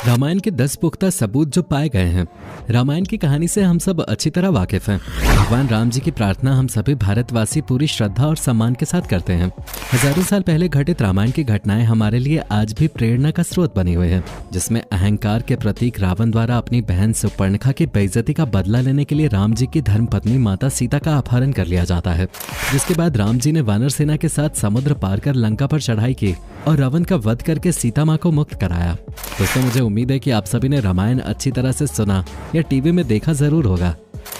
रामायण के 10 पुख्ता सबूत जो पाए गए हैं। रामायण की कहानी से हम सब अच्छी तरह वाकिफ हैं। भगवान राम जी की प्रार्थना हम सभी भारतवासी पूरी श्रद्धा और सम्मान के साथ करते हैं। हजारों साल पहले घटित रामायण की घटनाएं हमारे लिए आज भी प्रेरणा का स्रोत बनी हुई है, जिसमें अहंकार के प्रतीक रावण द्वारा अपनी बहन सुपर्णखा की बेइज्जती का बदला लेने के लिए राम जी की धर्मपत्नी माता सीता का अपहरण कर लिया जाता है। जिसके बाद राम जी ने वानर सेना के साथ समुद्र पार कर लंका पर चढ़ाई की और रावण का वध करके सीता माँ को मुक्त कराया। दोस्तों, मुझे उम्मीद है कि आप सभी ने रामायण अच्छी तरह से सुना या टीवी में देखा जरूर होगा।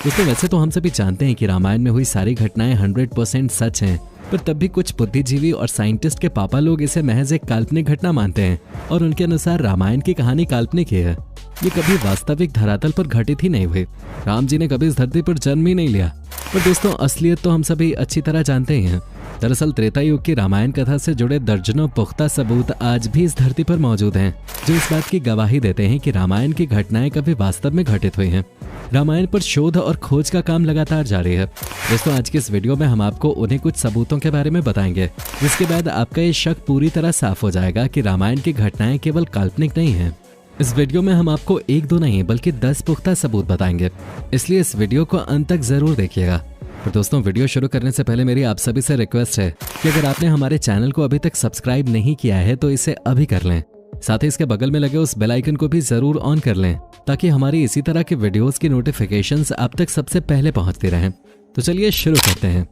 दोस्तों, वैसे तो हम सभी जानते हैं कि रामायण में हुई सारी घटनाएं 100% सच हैं, पर तब भी कुछ बुद्धिजीवी और साइंटिस्ट के पापा लोग इसे महज एक काल्पनिक घटना मानते हैं और उनके अनुसार रामायण की कहानी काल्पनिक ही है। ये कभी वास्तविक धरातल पर घटित ही नहीं हुई। राम जी ने कभी इस धरती पर जन्म ही नहीं लिया। पर दोस्तों, असलियत तो हम सभी अच्छी तरह जानते ही हैं। दरअसल त्रेता युग की रामायण कथा से जुड़े दर्जनों पुख्ता सबूत आज भी इस धरती पर मौजूद हैं, जो इस बात की गवाही देते हैं कि रामायण की घटनाएं कभी वास्तव में घटित हुई हैं। रामायण पर शोध और खोज का काम लगातार जारी है। दोस्तों, आज के इस वीडियो में हम आपको उन्हीं कुछ सबूतों के बारे में बताएंगे, जिसके बाद आपका ये शक पूरी तरह साफ हो जाएगा कि रामायण की घटनाएं केवल काल्पनिक नहीं है। इस वीडियो में हम आपको 1-2 नहीं बल्कि 10 पुख्ता सबूत बताएंगे, इसलिए इस वीडियो को अंत तक जरूर देखिएगा। पर दोस्तों, वीडियो शुरू करने से पहले मेरी आप सभी से रिक्वेस्ट है कि अगर आपने हमारे चैनल को अभी तक सब्सक्राइब नहीं किया है तो इसे अभी कर लें। साथ ही इसके बगल में लगे उस बेल आइकन को भी जरूर ऑन कर लें, ताकि हमारी इसी तरह के वीडियोस की नोटिफिकेशंस आप तक सबसे पहले पहुंचती रहें। तो चलिए शुरू करते हैं।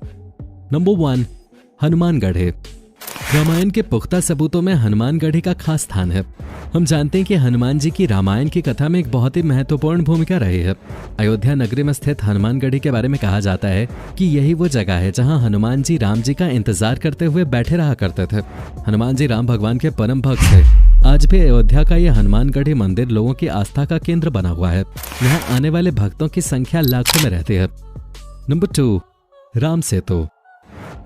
नंबर 1, हनुमानगढ़ी। रामायण के पुख्ता सबूतों में हनुमानगढ़ी का खास स्थान है। हम जानते हैं कि हनुमान जी की रामायण की कथा में एक बहुत ही महत्वपूर्ण भूमिका रही है। अयोध्या नगरी में स्थित हनुमानगढ़ी के बारे में कहा जाता है कि यही वो जगह है जहां हनुमान जी राम जी का इंतजार करते हुए बैठे रहा करते थे। हनुमान जी राम भगवान के परम भक्त थे। आज भी अयोध्या का यह हनुमानगढ़ी मंदिर लोगों की आस्था का केंद्र बना हुआ है। यहाँ आने वाले भक्तों की संख्या लाखों में रहती है। नंबर 2, राम सेतु।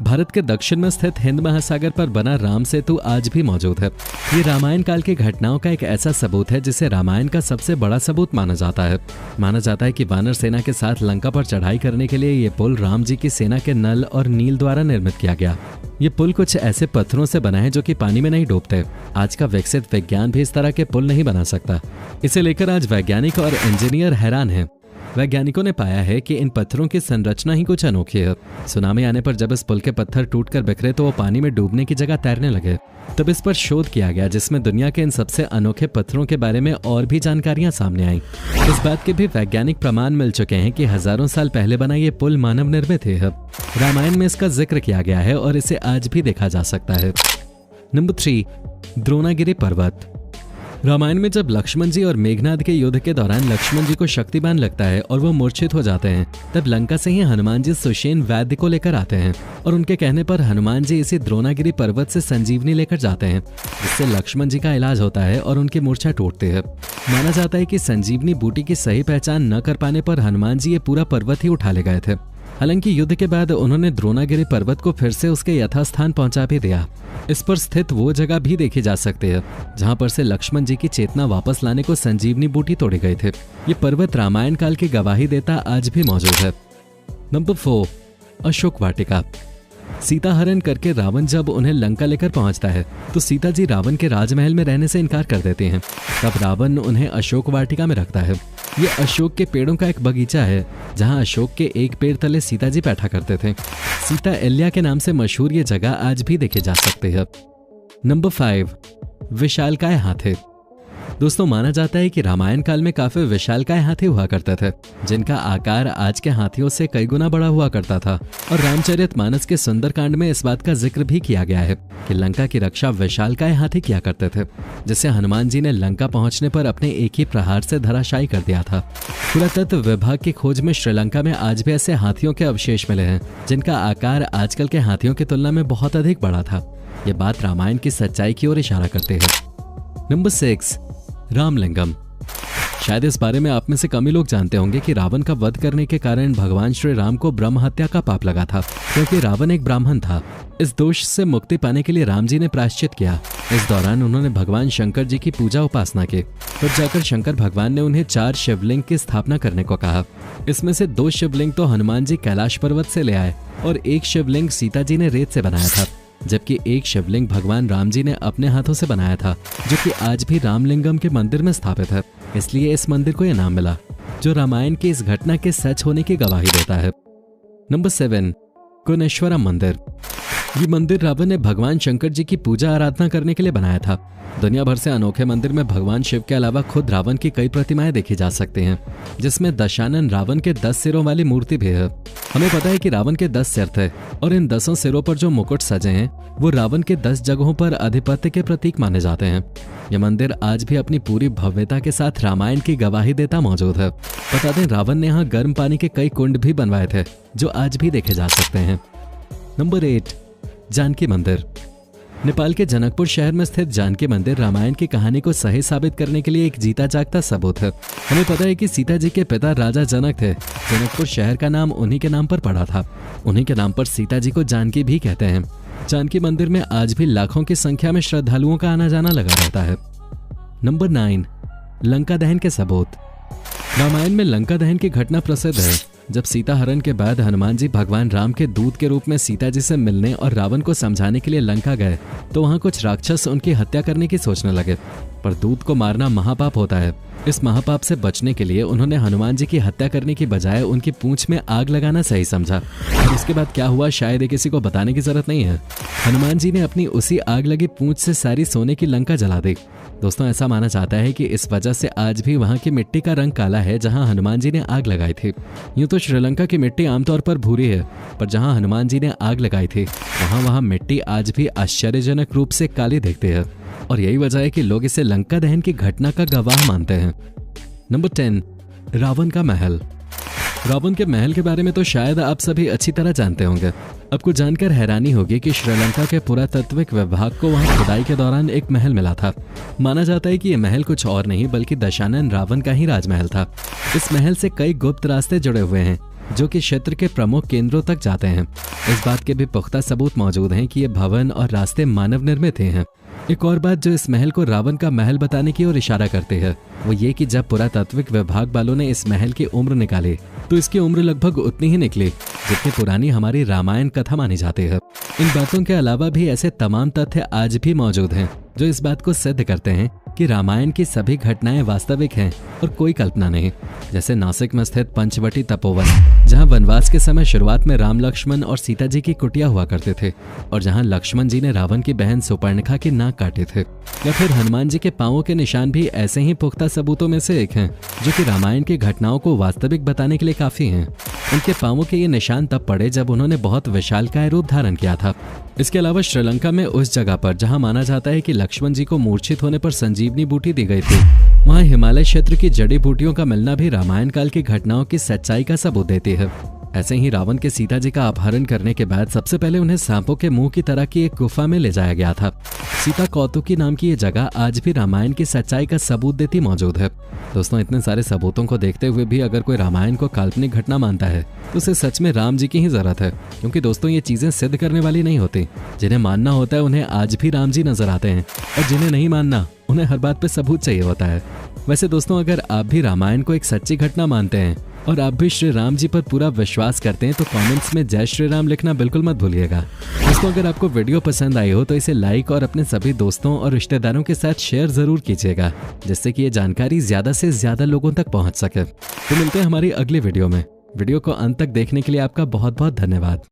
भारत के दक्षिण में स्थित हिंद महासागर पर बना राम सेतु आज भी मौजूद है। ये रामायण काल की घटनाओं का एक ऐसा सबूत है जिसे रामायण का सबसे बड़ा सबूत माना जाता है। माना जाता है कि वानर सेना के साथ लंका पर चढ़ाई करने के लिए ये पुल राम जी की सेना के नल और नील द्वारा निर्मित किया गया। ये पुल कुछ ऐसे पत्थरों से बना है जो कि पानी में नहीं डूबते। आज का विकसित विज्ञान भी इस तरह के पुल नहीं बना सकता। इसे लेकर आज वैज्ञानिक और इंजीनियर हैरान हैं। वैज्ञानिकों ने पाया है कि इन पत्थरों की संरचना ही कुछ अनोखी है। सुनामी आने पर जब इस पुल के पत्थर टूटकर बिखरे तो वो पानी में डूबने की जगह तैरने लगे। तब इस पर शोध किया गया, जिसमें दुनिया के इन सबसे अनोखे पत्थरों के बारे में और भी जानकारियां सामने आई। इस बात के भी वैज्ञानिक प्रमाण मिल चुके हैं कि हजारों साल पहले बना ये पुल मानव निर्मित है। रामायण में इसका जिक्र किया गया है और इसे आज भी देखा जा सकता है। नंबर 3, द्रोणागिरी पर्वत। रामायण में जब लक्ष्मण जी और मेघनाद के युद्ध के दौरान लक्ष्मण जी को शक्तिबान लगता है और वो मूर्छित हो जाते हैं, तब लंका से ही हनुमान जी सुषेण वैद्य को लेकर आते हैं और उनके कहने पर हनुमान जी इसी द्रोणागिरी पर्वत से संजीवनी लेकर जाते हैं, जिससे लक्ष्मण जी का इलाज होता है और उनकी मूर्छा टूटती है। माना जाता है कि संजीवनी बूटी की सही पहचान न कर पाने पर हनुमान जी ये पूरा पर्वत ही उठा ले गए थे। हालांकि युद्ध के बाद उन्होंने द्रोणागिरी पर्वत को फिर से उसके यथास्थान पहुंचा भी दिया। इस पर स्थित वो जगह भी देखी जा सकती है जहां पर से लक्ष्मण जी की चेतना वापस लाने को संजीवनी बूटी तोड़े गए थे। ये पर्वत रामायण काल की गवाही देता आज भी मौजूद है। नंबर 4, अशोक वाटिका। सीता हरण करके रावण जब उन्हें लंका लेकर पहुंचता है तो सीता जी रावण के राजमहल में रहने से इनकार कर देते हैं। तब रावण उन्हें अशोक वाटिका में रखता है। ये अशोक के पेड़ों का एक बगीचा है जहां अशोक के एक पेड़ तले सीता जी बैठा करते थे। सीता एल्या के नाम से मशहूर ये जगह आज भी देखी जा सकती है। नंबर 5, विशालकाय हाथी। दोस्तों, माना जाता है कि रामायण काल में काफी विशालकाय हाथी हुआ करते थे, जिनका आकार आज के हाथियों से कई गुना बड़ा हुआ करता था। और रामचरितमानस के सुंदरकांड में इस बात का जिक्र भी किया गया है कि लंका की रक्षा विशालकाय हाथी किया करते थे, जिसे हनुमान जी ने लंका पहुंचने पर अपने एक ही प्रहार से धराशायी कर दिया था। पुरातत्व विभाग की खोज में श्रीलंका में आज भी ऐसे हाथियों के अवशेष मिले हैं जिनका आकार आजकल के हाथियों की तुलना में बहुत अधिक बड़ा था। ये बात रामायण की सच्चाई की ओर इशारा करती है। नंबर 6, रामलिंगम। शायद इस बारे में आप में से कम ही लोग जानते होंगे कि रावण का वध करने के कारण भगवान श्री राम को ब्रह्म हत्या का पाप लगा था, क्योंकि रावण एक ब्राह्मण था। इस दोष से मुक्ति पाने के लिए राम जी ने प्रायश्चित किया। इस दौरान उन्होंने भगवान शंकर जी की पूजा उपासना की। तब जाकर शंकर भगवान ने उन्हें 4 शिवलिंग की स्थापना करने को कहा। इसमें से 2 शिवलिंग तो हनुमान जी कैलाश पर्वत से ले आए और एक शिवलिंग सीता जी ने रेत से बनाया था। जबकि एक शिवलिंग भगवान राम जी ने अपने हाथों से बनाया था, जो कि आज भी रामलिंगम के मंदिर में स्थापित है। इसलिए इस मंदिर को यह नाम मिला, जो रामायण की इस घटना के सच होने की गवाही देता है। नंबर 7, कोनेश्वरम मंदिर। ये मंदिर रावण ने भगवान शंकर जी की पूजा आराधना करने के लिए बनाया था। दुनिया भर से अनोखे मंदिर में भगवान शिव के अलावा खुद रावण की कई प्रतिमाएं देखी जा सकती हैं, जिसमें दशानन रावण के 10 सिरों वाली मूर्ति भी है। हमें पता है कि रावण के 10 सिर थे और इन 10 सिरों पर जो मुकुट सजे हैं वो रावण के 10 जगहों पर आधिपत्य के प्रतीक माने जाते हैं। यह मंदिर आज भी अपनी पूरी भव्यता के साथ रामायण की गवाही देता मौजूद है। बता दें, रावण ने यहाँ गर्म पानी के कई कुंड भी बनवाए थे, जो आज भी देखे जा सकते हैं। नंबर 8, जानकी मंदिर। नेपाल के जनकपुर शहर में स्थित जानकी मंदिर रामायण की कहानी को सही साबित करने के लिए एक जीता जागता सबूत है। हमें पता है कि सीता जी के पिता राजा जनक थे। जनकपुर शहर का नाम उन्हीं के नाम पर पड़ा था। उन्हीं के नाम पर सीता जी को जानकी भी कहते हैं। जानकी मंदिर में आज भी लाखों की संख्या में श्रद्धालुओं का आना जाना लगा रहता है। नंबर 9, लंका दहन के सबूत। रामायण में लंका दहन की घटना प्रसिद्ध है। जब सीता हरण के बाद हनुमान जी भगवान राम के दूत के रूप में सीता जी से मिलने और रावण को समझाने के लिए लंका गए, तो वहां कुछ राक्षस उनकी हत्या करने की सोचने लगे। पर दूत को मारना महापाप होता है। इस महापाप से बचने के लिए उन्होंने हनुमान जी की हत्या करने की बजाय उनकी पूंछ में आग लगाना सही समझा। और उसके बाद क्या हुआ शायद किसी को बताने की जरूरत नहीं है। हनुमान जी ने अपनी उसी आग लगी पूंछ से सारी सोने की लंका जला दी। दोस्तों, ऐसा माना जाता है कि इस वजह से आज भी वहां की मिट्टी का रंग काला है जहां हनुमान जी ने आग लगाई थी। यूं तो श्रीलंका की मिट्टी आमतौर पर भूरी है, पर जहां हनुमान जी ने आग लगाई थी वहां मिट्टी आज भी आश्चर्यजनक रूप से काली दिखती है। और यही वजह है कि लोग इसे लंका दहन की घटना का गवाह मानते हैं। नंबर 10, रावण का महल। रावण के महल के बारे में तो शायद आप सभी अच्छी तरह जानते होंगे। आपको जानकर हैरानी होगी कि श्रीलंका के पुरातत्विक विभाग को वहां खुदाई के दौरान एक महल मिला था। माना जाता है कि यह महल कुछ और नहीं बल्कि दशानन रावण का ही राजमहल था। इस महल से कई गुप्त रास्ते जुड़े हुए हैं, जो कि क्षेत्र के प्रमुख केंद्रों तक जाते हैं। इस बात के भी पुख्ता सबूत मौजूद हैं कि ये भवन और रास्ते मानव निर्मित हैं। एक और बात जो इस महल को रावण का महल बताने की ओर इशारा करती है, वो ये कि जब पुरातत्विक विभाग वालों ने इस महल की उम्र निकाली तो इसकी उम्र लगभग उतनी ही निकली जितनी पुरानी हमारी रामायण कथा मानी जाती है। इन बातों के अलावा भी ऐसे तमाम तथ्य आज भी मौजूद हैं जो इस बात को सिद्ध करते हैं कि रामायण की सभी घटनाएं वास्तविक हैं और कोई कल्पना नहीं। जैसे नासिक में स्थित पंचवटी तपोवन, जहां वनवास के समय शुरुआत में राम, लक्ष्मण और सीता जी की कुटिया हुआ करते थे और जहां लक्ष्मण जी ने रावण की बहन सुपर्णखा की नाक काटे थे। या फिर हनुमान जी के पांवों के निशान भी ऐसे ही पुख्ता सबूतों में से एक हैं, जो कि रामायण की घटनाओं को वास्तविक बताने के लिए काफी हैं। उनके पांवों के ये निशान तब पड़े जब उन्होंने बहुत विशालकाय रूप धारण किया था। इसके अलावा श्रीलंका में उस जगह पर जहां माना जाता है कि लक्ष्मण जी को मूर्छित होने पर संजीवनी बूटी दी गई थी, वहां हिमालय क्षेत्र की जड़ी बूटियों का मिलना भी रामायण काल की घटनाओं की सच्चाई का सबूत देती है। ऐसे ही रावण के सीता जी का अपहरण करने के बाद सबसे पहले उन्हें सांपों के मुंह की तरह की एक गुफा में ले जाया गया था। सीता कौतुकी नाम की ये जगह आज भी रामायण की सच्चाई का सबूत देती मौजूद है। दोस्तों, इतने सारे सबूतों को देखते हुए भी अगर कोई रामायण को काल्पनिक घटना मानता है तो उसे सच में राम जी की ही जरूरत है, क्योंकि दोस्तों ये चीजें सिद्ध करने वाली नहीं होती। जिन्हें मानना होता है उन्हें आज भी राम जी नजर आते हैं, और जिन्हें नहीं मानना उन्हें हर बात पे सबूत चाहिए होता है। वैसे दोस्तों, अगर आप भी रामायण को एक सच्ची घटना मानते हैं और आप भी श्री राम जी पर पूरा विश्वास करते हैं तो कमेंट्स में जय श्री राम लिखना बिल्कुल मत भूलिएगा। दोस्तों, अगर आपको वीडियो पसंद आई हो तो इसे लाइक और अपने सभी दोस्तों और रिश्तेदारों के साथ शेयर जरूर कीजिएगा, जिससे कि ये जानकारी ज्यादा से ज्यादा लोगों तक पहुंच सके। तो मिलते हैं हमारी अगली वीडियो में। वीडियो को अंत तक देखने के लिए आपका बहुत बहुत धन्यवाद।